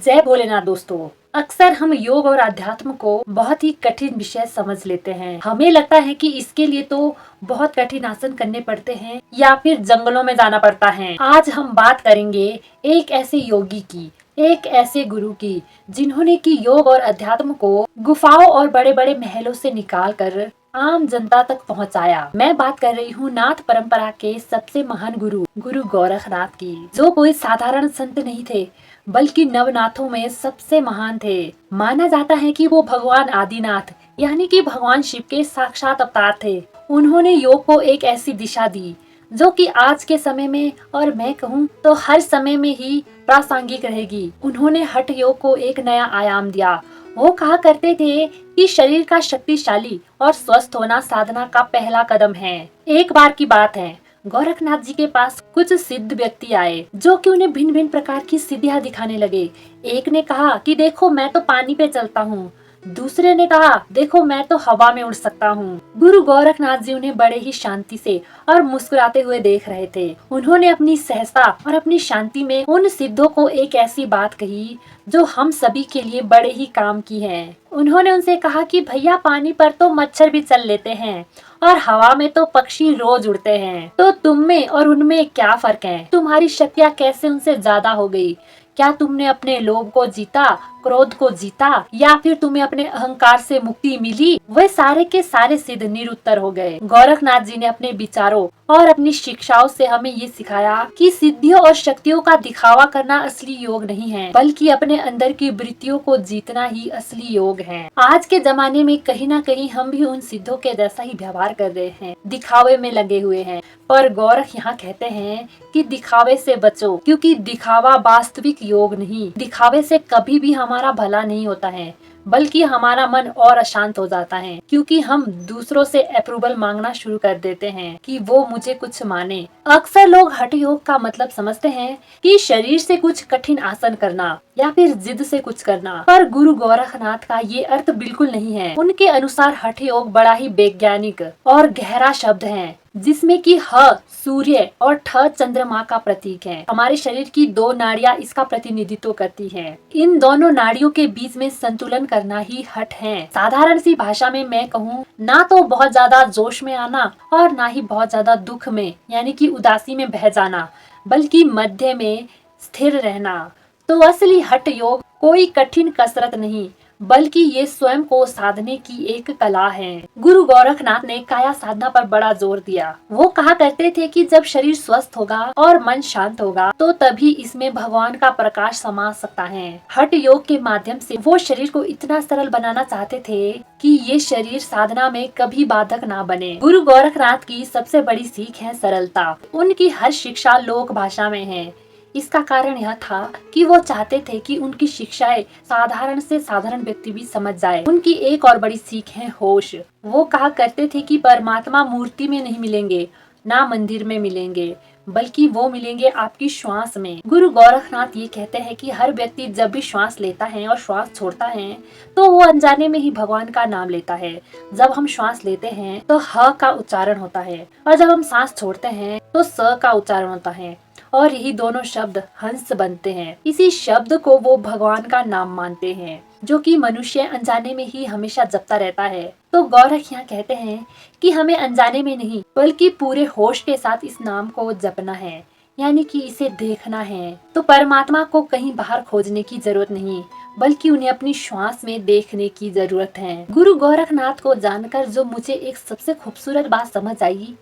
जय भोलेनाथ दोस्तों। अक्सर हम योग और अध्यात्म को बहुत ही कठिन विषय समझ लेते हैं। हमें लगता है कि इसके लिए तो बहुत कठिन आसन करने पड़ते हैं या फिर जंगलों में जाना पड़ता है। आज हम बात करेंगे एक ऐसे योगी की, एक ऐसे गुरु की जिन्होंने की योग और अध्यात्म को गुफाओं और बड़े बड़े महलों से निकाल कर आम जनता तक पहुंचाया। मैं बात कर रही हूँ नाथ परंपरा के सबसे महान गुरु गुरु गोरखनाथ की, जो कोई साधारण संत नहीं थे बल्कि नवनाथों में सबसे महान थे। माना जाता है कि वो भगवान आदिनाथ यानी कि भगवान शिव के साक्षात अवतार थे। उन्होंने योग को एक ऐसी दिशा दी जो कि आज के समय में और मैं कहूँ तो हर समय में ही प्रासंगिक रहेगी। उन्होंने हठ योग को एक नया आयाम दिया। वो कहा करते थे कि शरीर का शक्तिशाली और स्वस्थ होना साधना का पहला कदम है। एक बार की बात है, गोरखनाथ जी के पास कुछ सिद्ध व्यक्ति आए जो कि उन्हें भिन्न भिन्न प्रकार की सिद्धियां दिखाने लगे। एक ने कहा कि देखो मैं तो पानी पे चलता हूँ, दूसरे ने कहा देखो मैं तो हवा में उड़ सकता हूँ। गुरु गोरखनाथ जी उन्हें बड़े ही शांति से और मुस्कुराते हुए देख रहे थे। उन्होंने अपनी सहजता और अपनी शांति में उन सिद्धों को एक ऐसी बात कही जो हम सभी के लिए बड़े ही काम की है। उन्होंने उनसे कहा कि भैया पानी पर तो मच्छर भी चल लेते हैं और हवा में तो पक्षी रोज उड़ते हैं, तो तुम में और उनमें क्या फर्क है? तुम्हारी शक्तियाँ कैसे उनसे ज्यादा हो गई? क्या तुमने अपने लोभ को जीता, क्रोध को जीता, या फिर तुम्हें अपने अहंकार से मुक्ति मिली? वे सारे के सारे सिद्ध निरुत्तर हो गए। गोरखनाथ जी ने अपने विचारों और अपनी शिक्षाओं से हमें ये सिखाया कि सिद्धियों और शक्तियों का दिखावा करना असली योग नहीं है, बल्कि अपने अंदर की वृत्तियों को जीतना ही असली योग है। आज के जमाने में कहीं ना कहीं हम भी उन सिद्धों के जैसा ही व्यवहार कर रहे हैं, दिखावे में लगे हुए हैं। पर गोरख यहाँ कहते हैं कि दिखावे से बचो, क्योंकि दिखावा वास्तविक योग नहीं। दिखावे से कभी भी हमारा भला नहीं होता है, बल्कि हमारा मन और अशांत हो जाता है, क्योंकि हम दूसरों से अप्रूवल मांगना शुरू कर देते हैं कि वो मुझे कुछ माने। अक्सर लोग हठ योग का मतलब समझते हैं कि शरीर से कुछ कठिन आसन करना या फिर जिद से कुछ करना, पर गुरु गोरखनाथ का ये अर्थ बिल्कुल नहीं है। उनके अनुसार हठ योग बड़ा ही वैज्ञानिक और गहरा शब्द है, जिसमें कि ह सूर्य और ठ चंद्रमा का प्रतीक है। हमारे शरीर की दो नाड़ियां इसका प्रतिनिधित्व करती हैं। इन दोनों नाड़ियों के बीच में संतुलन करना ही हठ है। साधारण सी भाषा में मैं कहूँ, ना तो बहुत ज्यादा जोश में आना और ना ही बहुत ज्यादा दुख में यानी कि उदासी में बह जाना, बल्कि मध्य में स्थिर रहना। तो असली हठ योग कोई कठिन कसरत नहीं, बल्कि ये स्वयं को साधने की एक कला है। गुरु गोरखनाथ ने काया साधना पर बड़ा जोर दिया। वो कहा करते थे कि जब शरीर स्वस्थ होगा और मन शांत होगा तो तभी इसमें भगवान का प्रकाश समा सकता है। हठ योग के माध्यम से वो शरीर को इतना सरल बनाना चाहते थे कि ये शरीर साधना में कभी बाधक ना बने। गुरु गोरखनाथ की सबसे बड़ी सीख है सरलता। उनकी हर शिक्षा लोक भाषा में है। इसका कारण यह था कि वो चाहते थे कि उनकी शिक्षाएं साधारण से साधारण व्यक्ति भी समझ जाए। उनकी एक और बड़ी सीख है होश। वो कहा करते थे कि परमात्मा मूर्ति में नहीं मिलेंगे, ना मंदिर में मिलेंगे, बल्कि वो मिलेंगे आपकी श्वास में। गुरु गोरखनाथ ये कहते हैं कि हर व्यक्ति जब भी श्वास लेता है और श्वास छोड़ता है तो वो अनजाने में ही भगवान का नाम लेता है। जब हम श्वास लेते हैं तो ह का उच्चारण होता है और जब हम सांस छोड़ते हैं तो स का उच्चारण होता है, और यही दोनों शब्द हंस बनते हैं। इसी शब्द को वो भगवान का नाम मानते हैं, जो कि मनुष्य अनजाने में ही हमेशा जपता रहता है। तो गोरख यहाँ कहते हैं कि हमें अनजाने में नहीं बल्कि पूरे होश के साथ इस नाम को जपना है, यानी कि इसे देखना है। तो परमात्मा को कहीं बाहर खोजने की जरूरत नहीं, बल्कि उन्हें अपनी श्वास में देखने की जरूरत है। गुरु गोरखनाथ को जानकर जो मुझे एक सबसे खूबसूरत बात समझ आई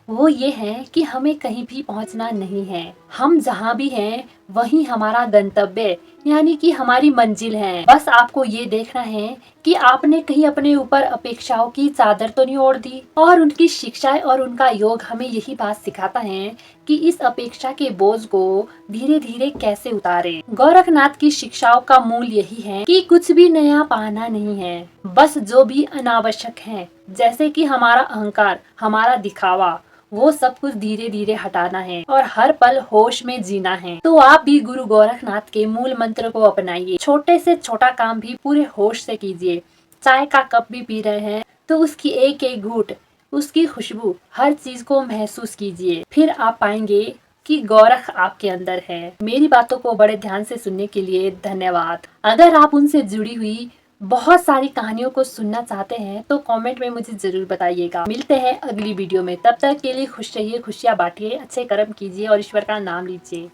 वो ये है कि हमें कहीं भी पहुंचना नहीं है। हम जहाँ भी हैं वही हमारा गंतव्य यानी कि हमारी मंजिल है। बस आपको ये देखना है कि आपने कहीं अपने ऊपर अपेक्षाओं की चादर तो नहीं ओढ़ दी। और उनकी शिक्षाएं और उनका योग हमें यही बात सिखाता है कि इस अपेक्षा के बोझ को धीरे धीरे कैसे उतारे। गोरखनाथ की शिक्षाओं का मूल यही है कि कुछ भी नया पाना नहीं है, बस जो भी अनावश्यक है, जैसे कि हमारा अहंकार, हमारा दिखावा, वो सब कुछ धीरे धीरे हटाना है और हर पल होश में जीना है। तो आप भी गुरु गोरखनाथ के मूल मंत्र को अपनाइए। छोटे से छोटा काम भी पूरे होश से कीजिए। चाय का कप भी पी रहे हैं तो उसकी एक एक घूंट, उसकी खुशबू, हर चीज को महसूस कीजिए। फिर आप पाएंगे कि गोरख आपके अंदर है। मेरी बातों को बड़े ध्यान से सुनने के लिए धन्यवाद। अगर आप उनसे जुड़ी हुई बहुत सारी कहानियों को सुनना चाहते हैं तो कमेंट में मुझे जरूर बताइएगा। मिलते हैं अगली वीडियो में, तब तक के लिए खुश रहिए, खुशियाँ बांटिए, अच्छे कर्म कीजिए और ईश्वर का नाम लीजिए।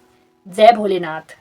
जय भोलेनाथ।